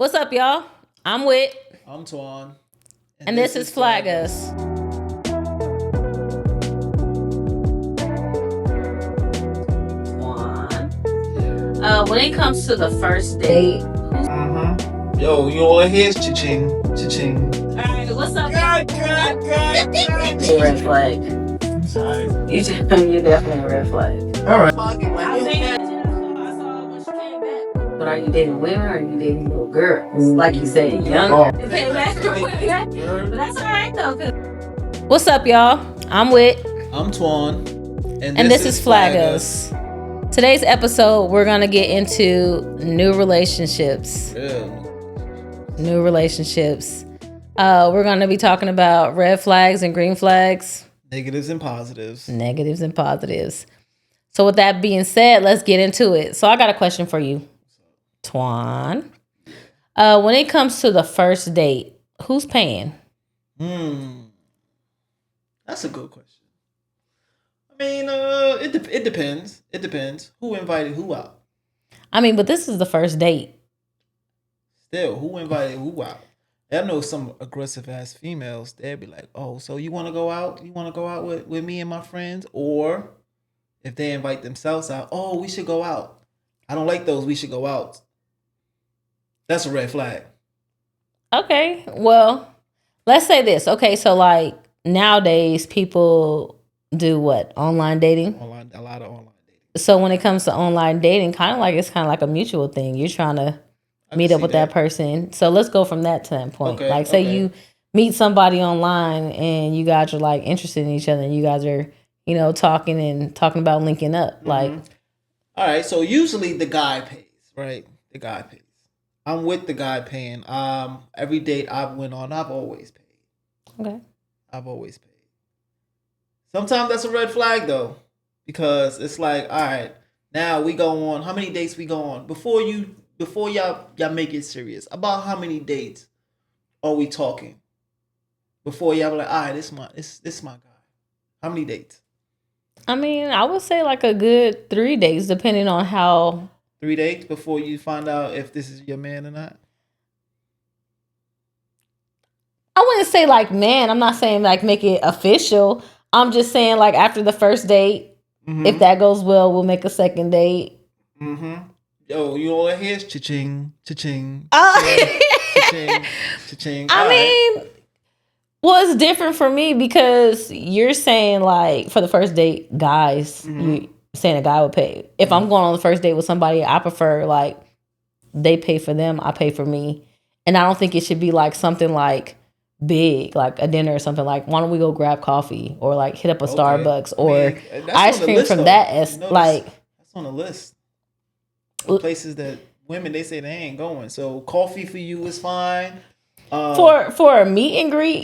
What's up, y'all? I'm Whit. I'm Twon. And this is Flag Us. Twon. When it comes to the first date. Yo, you all here's cha-ching, cha-ching. Alright, what's up? God. Red flag. Sorry. You're definitely a red flag. Alright. But are you dating women or are you dating little girls? Like you said, young. But that's alright though. What's up, y'all? I'm Whit. I'm Twon. And this is Flag Us. Today's episode, we're going to get into new relationships. Yeah. New relationships. We're going to be talking about red flags and green flags. Negatives and positives. Negatives and positives. So with that being said, let's get into it. So I got a question for you, Twon. When it comes to the first date, who's paying? That's a good question. I mean, it depends. It depends. Who invited who out? I mean, but this is the first date. Still, who invited who out? I know some aggressive ass females, they'd be like, oh, so you want to go out? You want to go out with me and my friends? Or if they invite themselves out, oh, we should go out. I don't like those. We should go out. That's a red flag. Okay, well, let's say this. Okay, so like nowadays people do what? Online dating? A lot of online dating. So when it comes to online dating, it's kind of like a mutual thing. You're trying to meet up with that person. So let's go from that standpoint. Okay, say you meet somebody online and you guys are like interested in each other and you guys are, talking about linking up. Mm-hmm. Like, all right. So usually the guy pays, right? The guy pays. I'm with the guy paying. Every date I've went on, I've always paid. Okay. I've always paid. Sometimes that's a red flag though, because it's like, all right, now we go on. How many dates we go on before y'all make it serious? About how many dates are we talking before y'all be like, all right, this my guy? How many dates? I mean, I would say like a good 3 days, depending on how. 3 dates before you find out if this is your man or not? I wouldn't say like man. I'm not saying like make it official. I'm just saying like after the first date, if that goes well, we'll make a second date. Yo, you all here's cha-ching, cha-ching, cha-ching, cha-ching. I mean, well, it's different for me because you're saying like for the first date, guys, you saying a guy would pay. If I'm going on the first date with somebody, I prefer like they pay for them, I pay for me. And I don't think it should be like something like big, like a dinner or something. Like, why don't we go grab coffee or like hit up a Starbucks or ice cream from that like that's on the list of places that women, they say they ain't going. So coffee for you is fine. For a meet and greet,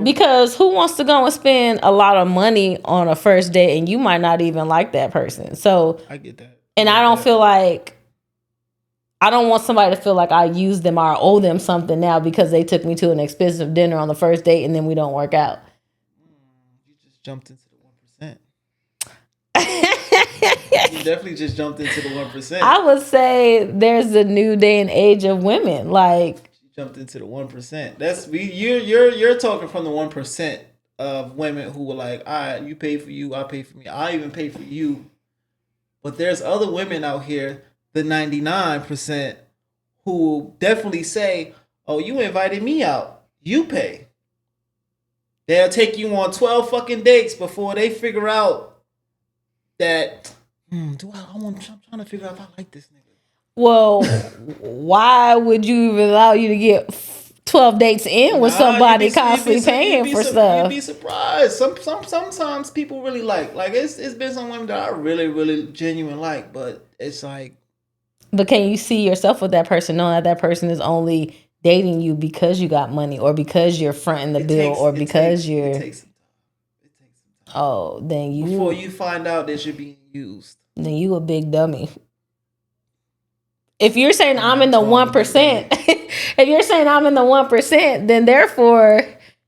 because who wants to go and spend a lot of money on a first date and you might not even like that person? So I get that, and I don't feel like I don't want somebody to feel like I use them or I owe them something now because they took me to an expensive dinner on the first date and then we don't work out. You just jumped into the 1%. You definitely just jumped into the 1%. I would say there's a new day and age of women. Like, jumped into the 1%. That's you're talking from the 1% of women who were like, all right, you pay for you, I pay for me, I even pay for you. But there's other women out here, the 99%, who definitely say, oh, you invited me out, you pay. They'll take you on 12 fucking dates before they figure out that I'm trying to figure out if I like this nigga. Well, why would you even allow you to get 12 dates in with somebody constantly paying for stuff? You'd be surprised. Sometimes people really like it's been some women that I really, really genuine like, but it's like. But can you see yourself with that person, knowing that person is only dating you because you got money or because you're fronting the bill or because you're. It takes some time. Oh, then you. Before you find out that you're being used. Then you a big dummy. If you're saying I'm in the 1%, if you're saying I'm in the 1%, then therefore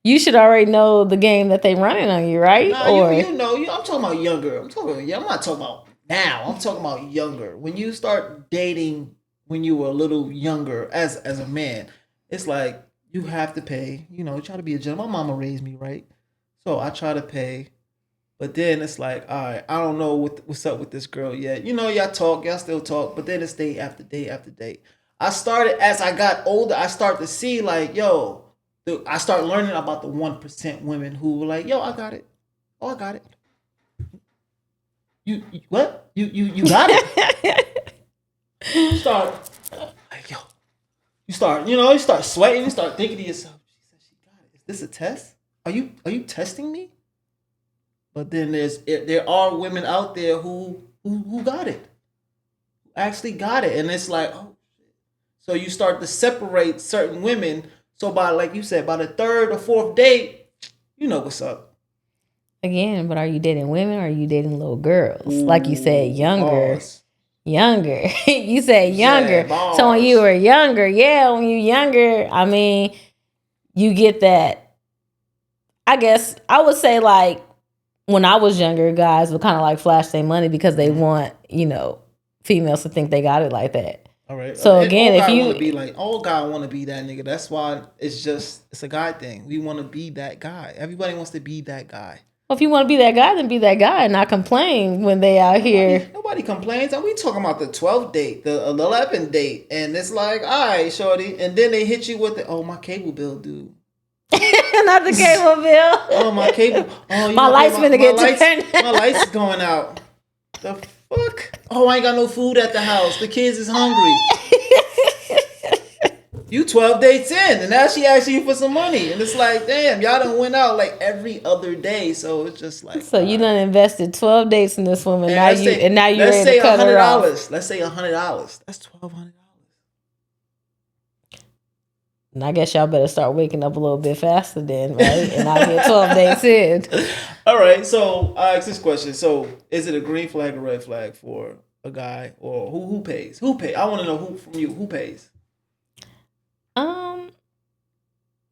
you should already know the game that they running on you, right? Nah, I'm talking about younger. I'm not talking about now. I'm talking about younger. When you start dating when you were a little younger as a man. It's like you have to pay. You know, try to be a gentleman. My mama raised me right, so I try to pay. But then it's like, all right, I don't know what's up with this girl yet. You know, y'all still talk, but then it's day after day after day. I started as I got older. I start to see like, yo, I start learning about the 1% women who were like, yo, I got it. Oh, I got it. You what? You got it. You start like, yo. You start sweating. You start thinking to yourself, she said she got it. Is this a test? Are you testing me? But then there are women out there who got it, who actually got it, and it's like, oh, so you start to separate certain women. So by, like you said, by the third or fourth date, you know what's up. Again, but are you dating women or are you dating little girls? Ooh, like you said, younger. Boss. Younger. You said younger. Yeah, so when you were younger, when you're younger, I mean, you get that. I guess I would say like when I was younger, guys would kind of like flash their money because they want, females to think they got it like that. All right. So again, if you want to be like, all guy want to be that nigga. That's why it's a guy thing. We want to be that guy. Everybody wants to be that guy. Well, if you want to be that guy, then be that guy and not complain when they out here. Nobody complains. And we talking about the 12th date, the 11th date, and it's like, all right, shorty, and then they hit you with the, my cable bill, dude. Not the cable bill. Oh, my cable. Oh, my lights finna get turned. My lights is going out. The fuck? Oh, I ain't got no food at the house. The kids is hungry. You 12 dates in, and now she asks you for some money. And it's like, damn, y'all done went out like every other day. So it's just like. So you done invested 12 dates in this woman. Now you ready to cut her off. Let's say $100. That's $1,200. And I guess y'all better start waking up a little bit faster then, right? And I'll get 12 days in. All right. So I ask this question. So is it a green flag or red flag for a guy, or who pays? Who pays? I want to know who pays.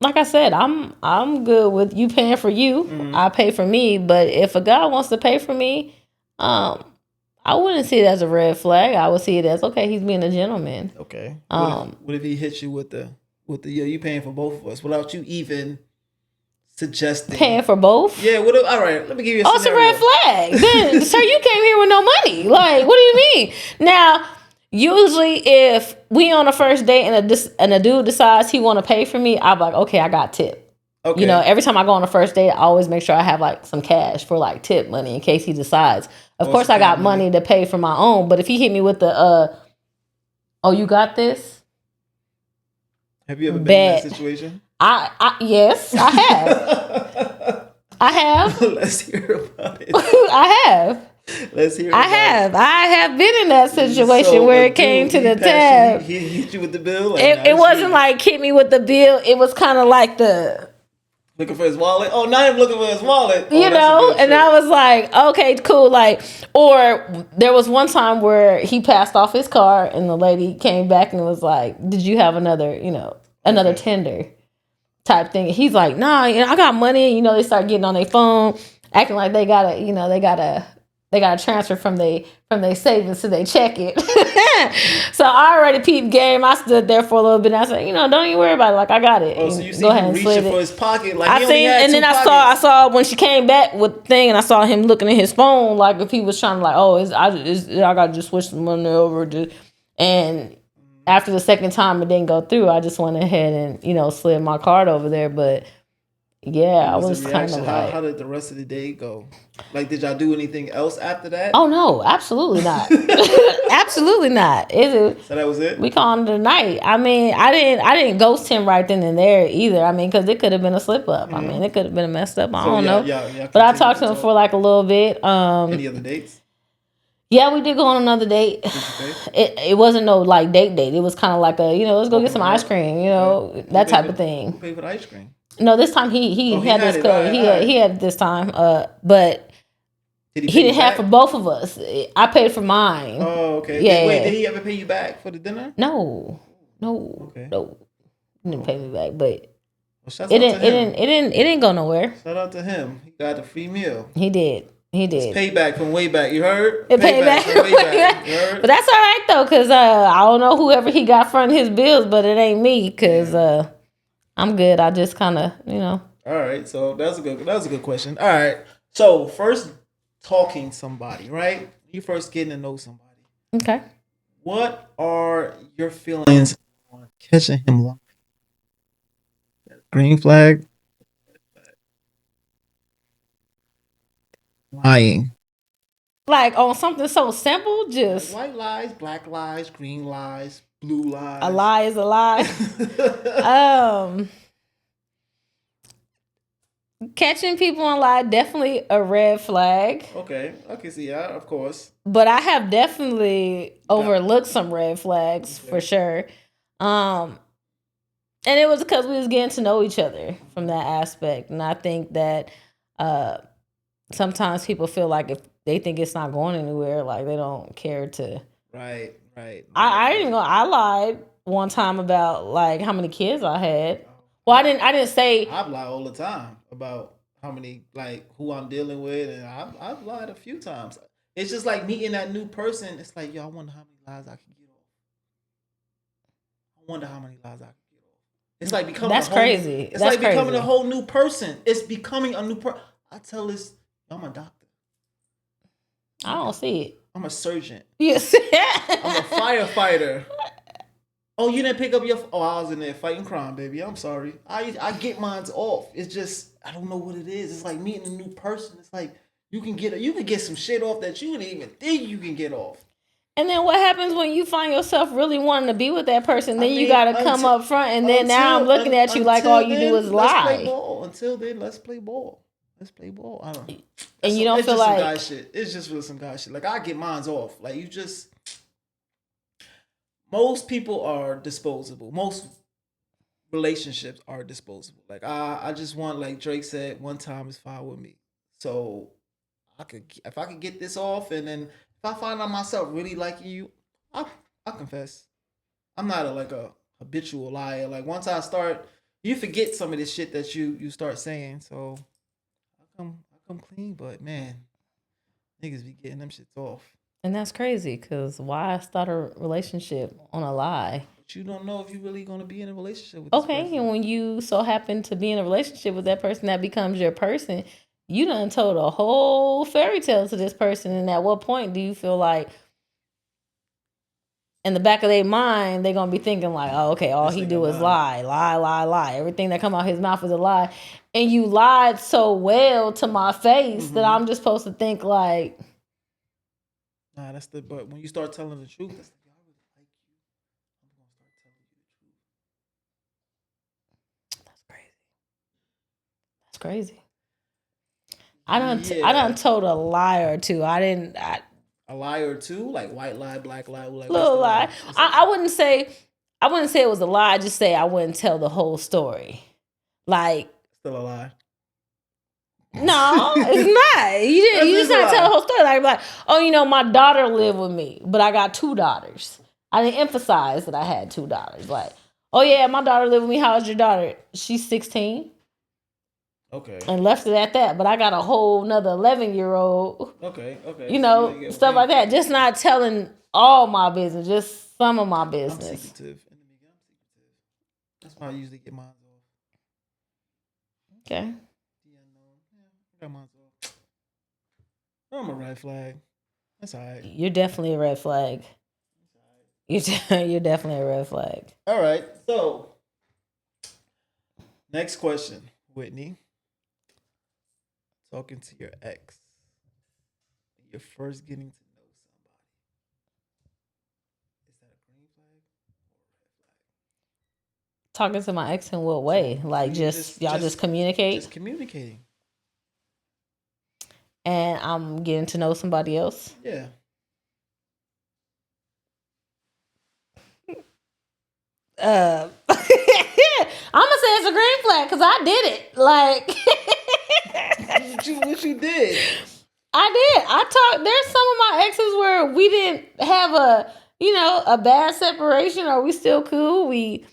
Like I said, I'm good with you paying for you. Mm-hmm. I pay for me. But if a guy wants to pay for me, I wouldn't see it as a red flag. I would see it as, okay, he's being a gentleman. Okay. What if he hits you with the you paying for both of us without you even suggesting paying for both? Yeah. All right. Let me give you a scenario. It's a red flag. Then, sir, you came here with no money. Like, what do you mean? Now, usually, if we on a first date and a dude decides he want to pay for me, I'm like, okay, I got tip. Okay. Every time I go on a first date, I always make sure I have like some cash for like tip money in case he decides. Of course, I got money to pay for my own, but if he hit me with the, you got this? Have you ever been in that situation? Yes, I have. I have. Let's hear about it. I have. Let's hear about it. I have been in that situation where it came to the tab. He hit you with the bill? Like, it wasn't like hit me with the bill. It was kind of like looking for his wallet. Oh, not even looking for his wallet. And I was like, okay, cool. Like, or there was one time where he passed off his car and the lady came back and was like, did you have another tender type thing? He's like, nah, I got money. They start getting on their phone, acting like they gotta transfer from their savings to their checking. So I already peeped game. I stood there for a little bit and I said, don't even worry about it. Like, I got it. Oh, so you see him reaching for his pocket? Like, I saw when she came back with the thing and I saw him looking at his phone like if he was trying to like, I got to just switch the money over. And after the second time it didn't go through, I just went ahead and, slid my card over there. But yeah, I was kind of like... How did the rest of the day go? Like, did y'all do anything else after that? Oh, no, absolutely not. Absolutely not. So that was it? We called it a night. I mean, I didn't ghost him right then and there either. I mean, because it could have been a slip up. Mm-hmm. I mean, it could have been a messed up. I don't know. Yeah, but I talked to him for like a little bit. Any other dates? Yeah, we did go on another date. It wasn't no like date. It was kind of like a, let's go get some ice cream, that type of thing. Who paid for the ice cream? No, this time he had this code. He had it this time. But he didn't have for both of us. I paid for mine. Oh, okay. Yeah. Wait, did he ever pay you back for the dinner? No. Okay. No. He didn't pay me back, but it didn't go nowhere. Shout out to him. He got a free meal. He did. He It's did. payback from way back. You heard? It Payback from way back. You heard? But that's all right though, cause I don't know whoever he got fronting his bills, but it ain't me, cause I'm good. I just kind of, All right. So that was a good question. All right. So first talking somebody, right? You first getting to know somebody. Okay. What are your feelings on catching him lying? Green flag, lying. Like on something so simple, Like just white lies, black lies, green lies, blue lies. a lie is a lie. um, Catching people in lie, definitely a red flag. Okay, I can see that, of course. But I have definitely overlooked some red flags for sure. And it was because we was getting to know each other from that aspect. And I think that sometimes people feel like if they think it's not going anywhere, like they don't care to. Right. I didn't even go. I lied one time about like how many kids I had. Well, I didn't say. I lie all the time about how many, like, who I'm dealing with, and I've lied a few times. It's just like meeting that new person. It's like, yo, I wonder how many lies I can get off. I wonder how many lies I can get off. It's like becoming. That's crazy. It's like becoming a whole new person. It's becoming a new person. I tell this, I'm a doctor. I don't see it. I'm a surgeon. Yes. I'm a firefighter. Oh, you didn't pick up your. Oh, I was in there fighting crime, baby. I'm sorry. I get mine's off. It's just I don't know what it is. It's like meeting a new person. It's like you can get some shit off that you didn't even think you can get off. And then what happens when you find yourself really wanting to be with that person? Then you got to come up front, and then now I'm looking at you like all you do is lie. Let's play ball. Until then, let's play ball. Let's play ball. I don't. And you don't feel like some guy shit. It's just really some guy shit. Like I get mine's off. Like you just. Most people are disposable. Most relationships are disposable. Like I just want, like Drake said, one time is fine with me. So if I could get this off, and then if I find out myself really liking you, I confess. I'm not a habitual liar. Like once I start, you forget some of this shit that you start saying. So I come clean, but man, niggas be getting them shits off. And that's crazy, because why start a relationship on a lie? But you don't know if you're really going to be in a relationship with this person. And when you so happen to be in a relationship with that person that becomes your person, you done told a whole fairy tale to this person. And at what point do you feel like in the back of their mind, they're going to be thinking like, oh, okay, all he do is lie. Everything that come out his mouth is a lie. And you lied so well to my face that I'm just supposed to think like, nah, but when you start telling the truth, that's like, I really like you. I'm gonna start telling you the truth. That's crazy. I done told a lie or two. A lie or two, like white lie, black lie, like little lie. I wouldn't say it was a lie. I just say I wouldn't tell the whole story. Like still a lie. No, it's not. You just not tell the whole story. Like, oh, my daughter lived with me, but I got 2 daughters. I didn't emphasize that I had 2 daughters. Like, oh yeah, my daughter lived with me. How old's your daughter? She's 16. Okay. And left it at that. But I got a whole another 11-year-old. Okay. Stuff like that. Just not telling all my business, just some of my business. I'm secretive. That's why I usually get mine off. Okay. I'm a red flag. That's all right. You're definitely a red flag. You're definitely a red flag. All right. So, next question, Whitney. Talking to your ex. You're first getting to know somebody. Is that a green flag or a red flag? Talking to my ex in what way? Like just communicate? Just communicating. And I'm getting to know somebody else? Yeah. I'm gonna say it's a green flag because I did it. Like what you did? I did. There's some of my exes where we didn't have a bad separation, or we still cool. We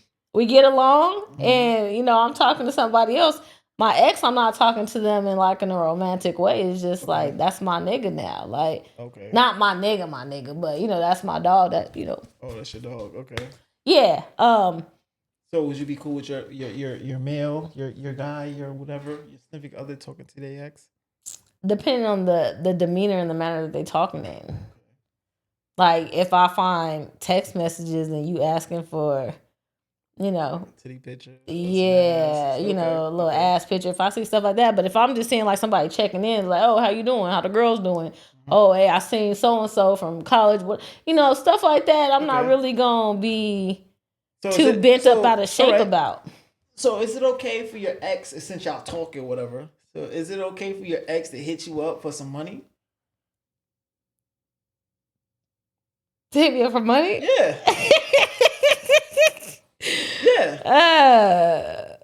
get along, and I'm talking to somebody else. My ex, I'm not talking to them in like in a romantic way. It's just like that's my nigga now. Like, not my nigga, but that's my dog. That Oh, that's your dog. Okay. Yeah. So would you be cool with your male, your guy, your whatever, your significant other talking to their ex? Depending on the demeanor and the manner that they talking in. Like if I find text messages and you asking for, titty picture, yeah, a little ass picture. If I see stuff like that, but if I'm just seeing like somebody checking in, like, oh, how you doing? How the girls doing? Oh, hey, I seen so and so from college. What stuff like that. I'm not really gonna be too bent up out of shape about. So is it okay for your ex, since y'all talking whatever? So is it okay for your ex to hit you up for some money? To hit me up for money? Yeah. Yeah.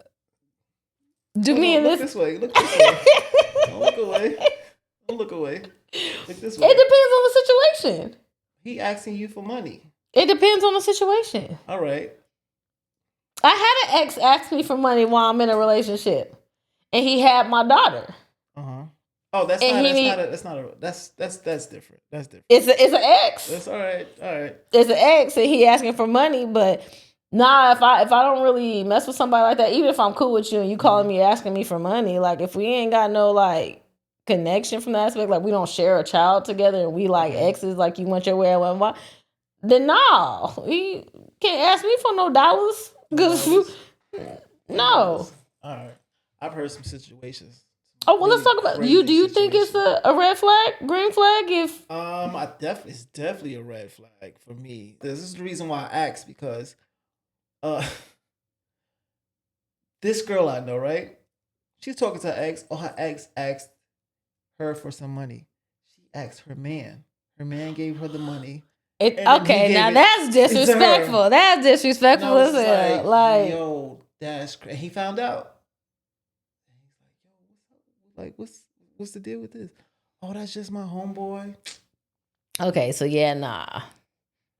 Do me and look this way. Look this way. Don't look away. Don't look away. Look this way. It depends on the situation. He asking you for money. It depends on the situation. All right. I had an ex ask me for money while I'm in a relationship, and he had my daughter. Oh, that's different. That's different. It's an ex. That's all right. It's an ex, and he asking for money, but nah, if I don't really mess with somebody like that, even if I'm cool with you and you calling me asking me for money, like if we ain't got no like connection from that aspect, like we don't share a child together and we like exes, like you went your way, I went mine, then no, you can't ask me for no dollars. No. All right. I've heard some situations. Oh, well, let's talk about you. Do you think it's a red flag, green flag? If it's definitely a red flag for me. This is the reason why I asked, because this girl I know, right? She's talking to her ex. Oh, her ex asked her for some money. She asked her man. Her man gave her the money. Okay, now that's disrespectful. That's disrespectful as hell. Like, yo, that's crazy. He found out. Like, what's the deal with this? Oh, that's just my homeboy. Okay, so yeah, nah.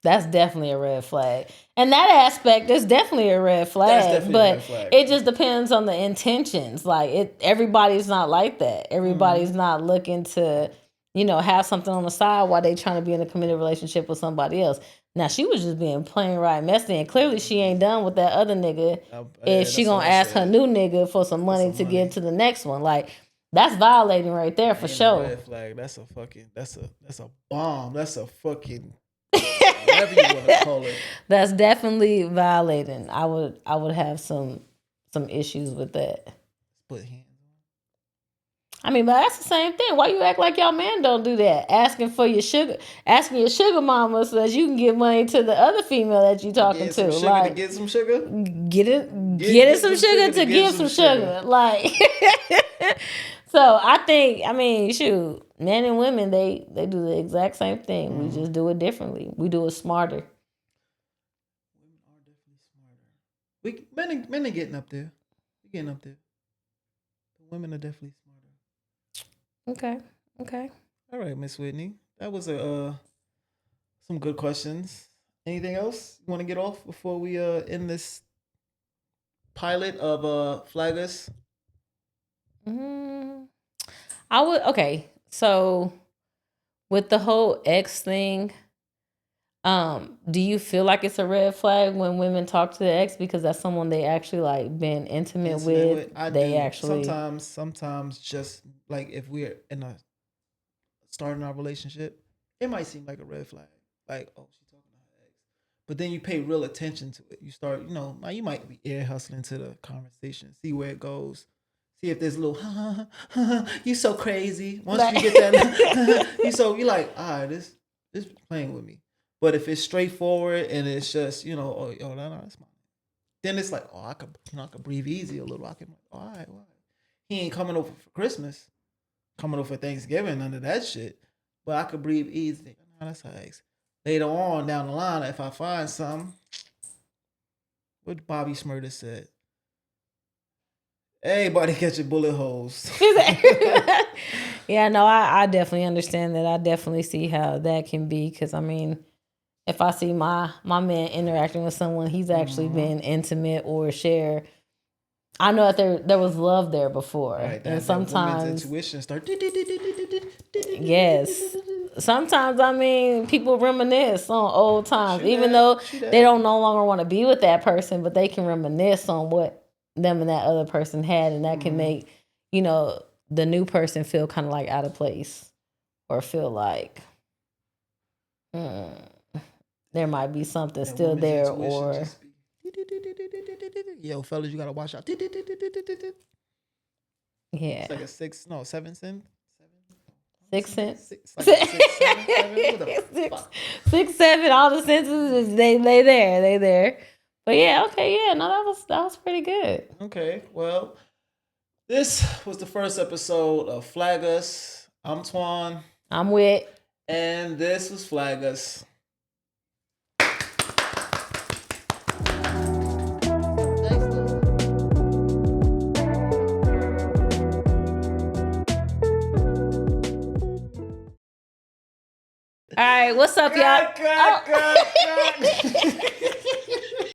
That's definitely a red flag. And that aspect is definitely a red flag. But it just depends on the intentions. Like everybody's not like that. Everybody's not looking to, have something on the side while they trying to be in a committed relationship with somebody else. Now she was just being plain right messy, and clearly she ain't done with that other nigga. If she gonna ask her new nigga for some money to give to the next one. Like, that's violating right there for sure. Red flag. That's a bomb. That's a fucking whatever you want to call it. That's definitely violating. I would have some issues with that. Put hands on. I mean, but that's the same thing. Why you act like y'all man don't do that? Asking your sugar mama so that you can give money to the other female that you talking to. Like, to get some sugar? Get it some sugar to give some sugar. Like so I mean, shoot, men and women, they do the exact same thing. We just do it differently. We do it smarter. Women are definitely smarter. Men are getting up there. We're getting up there. The women are definitely smarter. Okay. All right, Miss Whitney. That was some good questions. Anything else you want to get off before we end this pilot of Flaggers? So with the whole ex thing, do you feel like it's a red flag when women talk to the ex because that's someone they actually like been intimate with? Actually sometimes just like if we're starting our relationship, it might seem like a red flag. Like, oh, she's talking to her ex. But then you pay real attention to it. You start, you might be ear hustling to the conversation, see where it goes. See if there's a little, you so crazy. Once you get that, you're like, all right, this playing with me. But if it's straightforward and it's just, no, that's mine. Then it's like, oh, I could breathe easy a little. All right. He ain't coming over for Christmas, coming over for Thanksgiving, none of that shit. But I could breathe easy. No, that's how I ask. Later on down the line, if I find something, what Bobby Smurda said. Everybody catching bullet holes. Yeah, no, I definitely understand that. I definitely see how that can be. Because, I mean, if I see my man interacting with someone he's actually been intimate or share I know that there was love there before, Right, and that woman's sometimes intuition start. yes, sometimes I mean people reminisce on old times, even though Shoot they don't no longer want to be with that person, but they can reminisce on what them and that other person had, and that can make the new person feel kind of like out of place or feel like there might be something still there, or yo, fellas, you gotta watch out. yeah, It's like a 7 cent. 6 cents. It's like a 6, 7, 7. What the fuck? 6, 7. All the senses is they there. But yeah, okay, yeah, no, that was pretty good. Okay, well, this was the first episode of Flag Us. I'm Twon. I'm Whit. And this was Flag Us. All right, what's up, y'all? Cut.